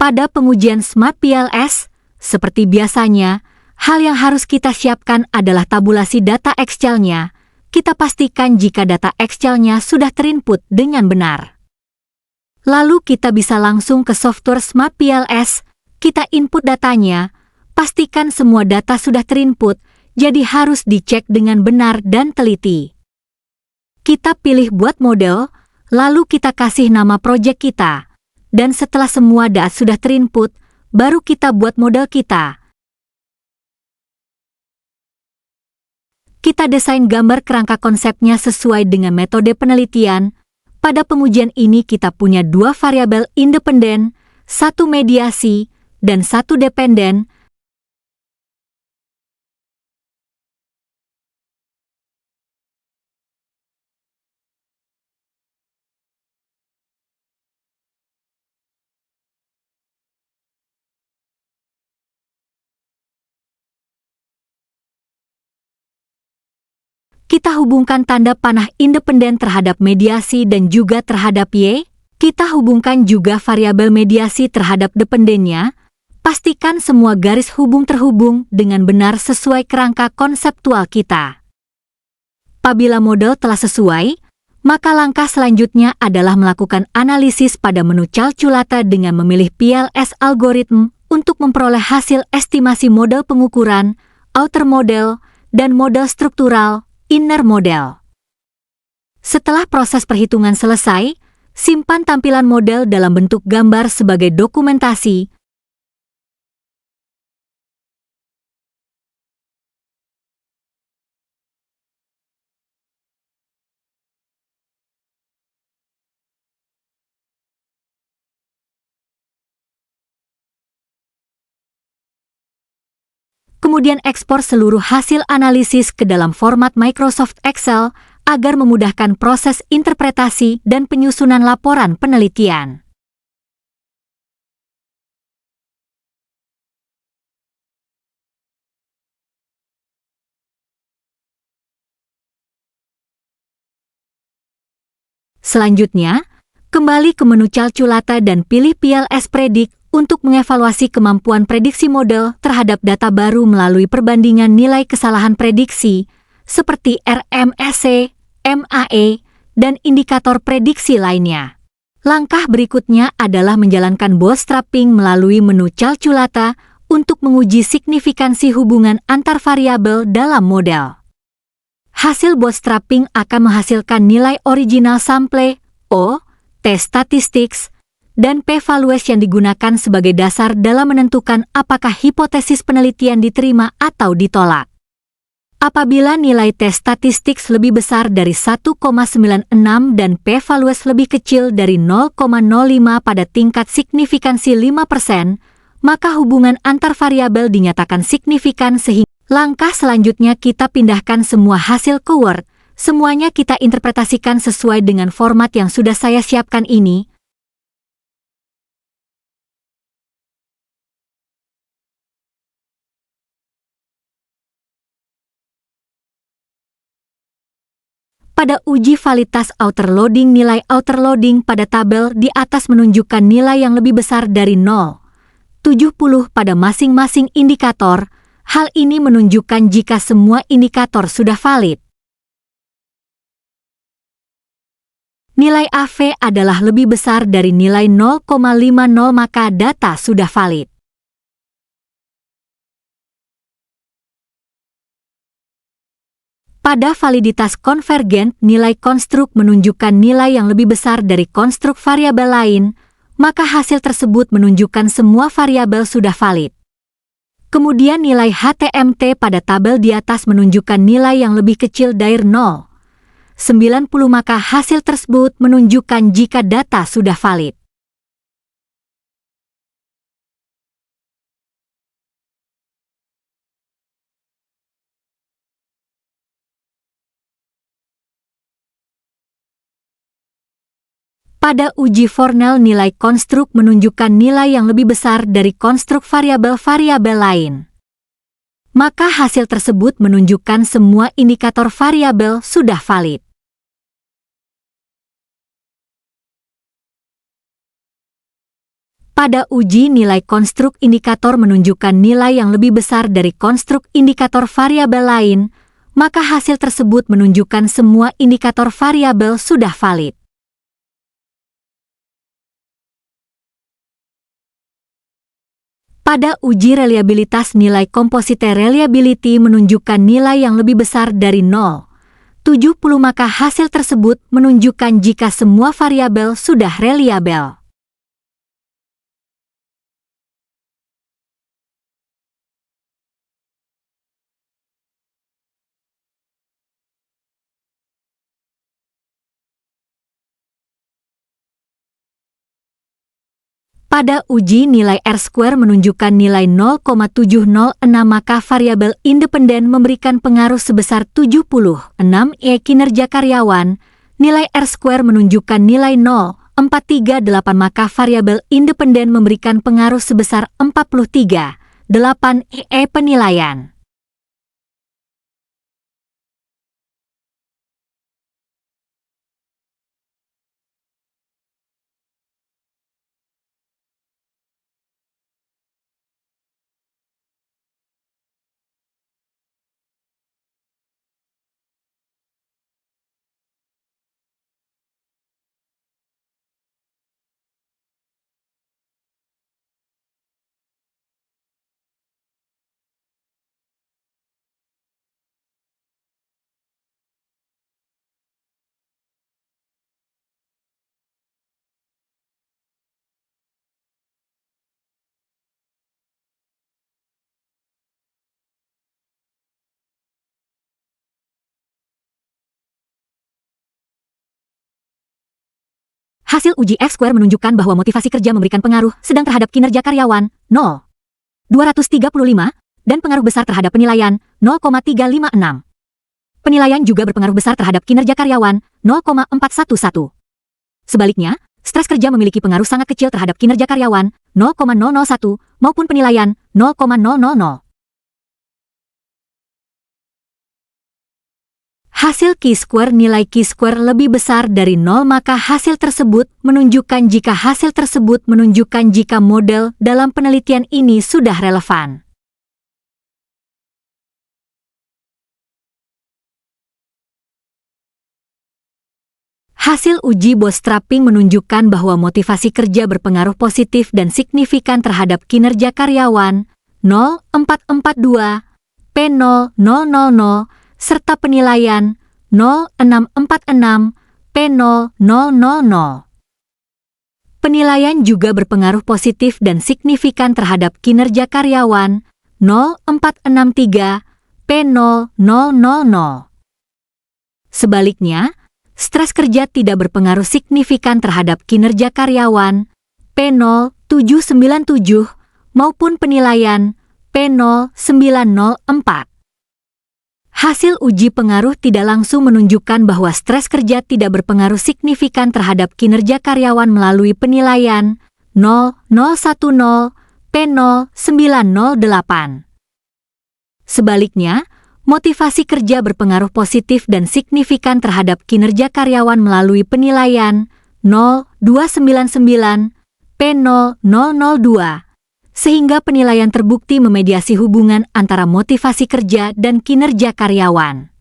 Pada pengujian Smart PLS, seperti biasanya, hal yang harus kita siapkan adalah tabulasi data Excel-nya. Kita pastikan jika data Excel-nya sudah terinput dengan benar. Lalu kita bisa langsung ke software Smart PLS, kita input datanya, pastikan semua data sudah terinput, jadi harus dicek dengan benar dan teliti. Kita pilih buat model, lalu kita kasih nama proyek kita. Dan setelah semua data sudah terinput, baru kita buat model kita. Kita desain gambar kerangka konsepnya sesuai dengan metode penelitian. Pada pengujian ini kita punya 2 variabel independen, 1 mediasi, dan 1 dependen. Kita hubungkan tanda panah independen terhadap mediasi dan juga terhadap Y. Kita hubungkan juga variabel mediasi terhadap dependennya. Pastikan semua garis hubung terhubung dengan benar sesuai kerangka konseptual kita. Apabila model telah sesuai, maka langkah selanjutnya adalah melakukan analisis pada menu calculata dengan memilih PLS algorithm untuk memperoleh hasil estimasi model pengukuran, outer model, dan model struktural, inner model. Setelah proses perhitungan selesai, simpan tampilan model dalam bentuk gambar sebagai dokumentasi. Kemudian ekspor seluruh hasil analisis ke dalam format Microsoft Excel agar memudahkan proses interpretasi dan penyusunan laporan penelitian. Selanjutnya, kembali ke menu calculata dan pilih PLS Predict untuk mengevaluasi kemampuan prediksi model terhadap data baru melalui perbandingan nilai kesalahan prediksi, seperti RMSE, MAE, dan indikator prediksi lainnya. Langkah berikutnya adalah menjalankan bootstrapping melalui menu calculata untuk menguji signifikansi hubungan antar variabel dalam model. Hasil bootstrapping akan menghasilkan nilai original sample, O, T-statistics, dan p-values yang digunakan sebagai dasar dalam menentukan apakah hipotesis penelitian diterima atau ditolak. Apabila nilai T-statistics lebih besar dari 1,96 dan p-values lebih kecil dari 0,05 pada tingkat signifikansi 5%, maka hubungan antar variabel dinyatakan signifikan sehingga langkah selanjutnya kita pindahkan semua hasil ke Word. Semuanya kita interpretasikan sesuai dengan format yang sudah saya siapkan ini. Pada uji validitas outer loading, nilai outer loading pada tabel di atas menunjukkan nilai yang lebih besar dari 0,70 pada masing-masing indikator. Hal ini menunjukkan jika semua indikator sudah valid. Nilai AV adalah lebih besar dari nilai 0,50 maka data sudah valid. Pada validitas konvergen, nilai konstruk menunjukkan nilai yang lebih besar dari konstruk variabel lain, maka hasil tersebut menunjukkan semua variabel sudah valid. Kemudian nilai HTMT pada tabel di atas menunjukkan nilai yang lebih kecil dari 0,90 maka hasil tersebut menunjukkan jika data sudah valid. Pada uji Fornell, nilai konstruk menunjukkan nilai yang lebih besar dari konstruk variabel-variabel lain. Maka hasil tersebut menunjukkan semua indikator variabel sudah valid. Pada uji nilai konstruk indikator menunjukkan nilai yang lebih besar dari konstruk indikator variabel lain, maka hasil tersebut menunjukkan semua indikator variabel sudah valid. Pada uji reliabilitas nilai composite reliability menunjukkan nilai yang lebih besar dari 0,70 maka hasil tersebut menunjukkan jika semua variabel sudah reliabel. Pada uji nilai R-square menunjukkan nilai 0,706 maka variabel independen memberikan pengaruh sebesar 76 kinerja karyawan. Nilai R-square menunjukkan nilai 0,438 maka variabel independen memberikan pengaruh sebesar 43,8 penilaian. Hasil uji F-square menunjukkan bahwa motivasi kerja memberikan pengaruh sedang terhadap kinerja karyawan 0,235 dan pengaruh besar terhadap penilaian 0,356. Penilaian juga berpengaruh besar terhadap kinerja karyawan 0,411. Sebaliknya, stres kerja memiliki pengaruh sangat kecil terhadap kinerja karyawan 0,001 maupun penilaian 0,000. Hasil chi-square nilai chi-square lebih besar dari 0 maka hasil tersebut menunjukkan jika model dalam penelitian ini sudah relevan. Hasil uji bootstrapping menunjukkan bahwa motivasi kerja berpengaruh positif dan signifikan terhadap kinerja karyawan 0,442, P0,000, serta penilaian 0,646, P0,000. Penilaian juga berpengaruh positif dan signifikan terhadap kinerja karyawan 0,463, P0,000. Sebaliknya, stres kerja tidak berpengaruh signifikan terhadap kinerja karyawan P0,797 maupun penilaian P0,904. Hasil uji pengaruh tidak langsung menunjukkan bahwa stres kerja tidak berpengaruh signifikan terhadap kinerja karyawan melalui penilaian 0,010, P0,908. Sebaliknya, motivasi kerja berpengaruh positif dan signifikan terhadap kinerja karyawan melalui penilaian 0,299, P0,002. Sehingga penilaian terbukti memediasi hubungan antara motivasi kerja dan kinerja karyawan.